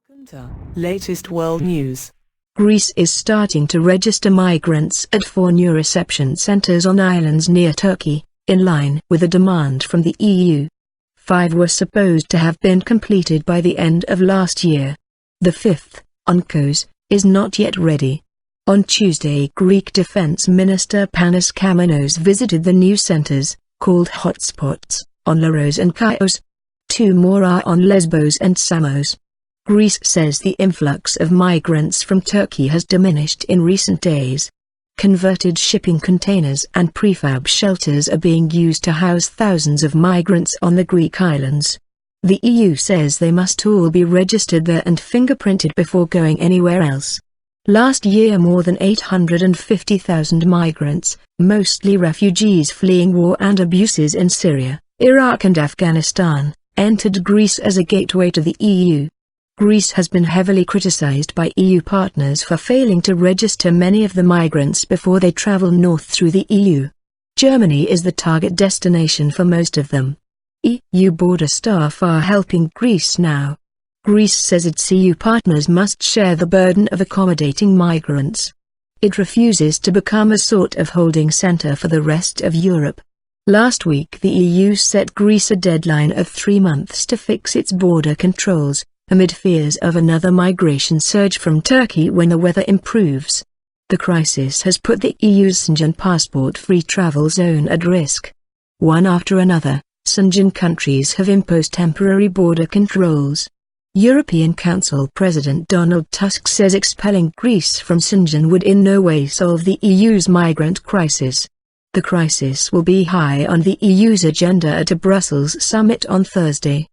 Welcome to latest world news. Greece is starting to register migrants at 4 new reception centers on islands near Turkey, in line with a demand from the EU. 5 were supposed to have been completed by the end of last year. The 5th, on Kos, is not yet ready. On Tuesday, Greek Defense Minister Panos Kamenos visited the new centers, called hotspots, on Leros and Chios. 2 more are on Lesbos and Samos. Greece says the influx of migrants from Turkey has diminished in recent days. Converted shipping containers and prefab shelters are being used to house thousands of migrants on the Greek islands. The EU says they must all be registered there and fingerprinted before going anywhere else. Last year more than 850,000 migrants, mostly refugees fleeing war and abuses in Syria, Iraq and Afghanistan, entered Greece as a gateway to the EU. Greece has been heavily criticized by EU partners for failing to register many of the migrants before they travel north through the EU. Germany is the target destination for most of them. EU border staff are helping Greece now. Greece says its EU partners must share the burden of accommodating migrants. It refuses to become a sort of holding center for the rest of Europe. Last week the EU set Greece a deadline of 3 months to fix its border controls, amid fears of another migration surge from Turkey when the weather improves. The crisis has put the EU's Schengen passport-free travel zone at risk. One after another, Schengen countries have imposed temporary border controls. European Council President Donald Tusk says expelling Greece from Schengen would in no way solve the EU's migrant crisis. The crisis will be high on the EU's agenda at a Brussels summit on Thursday.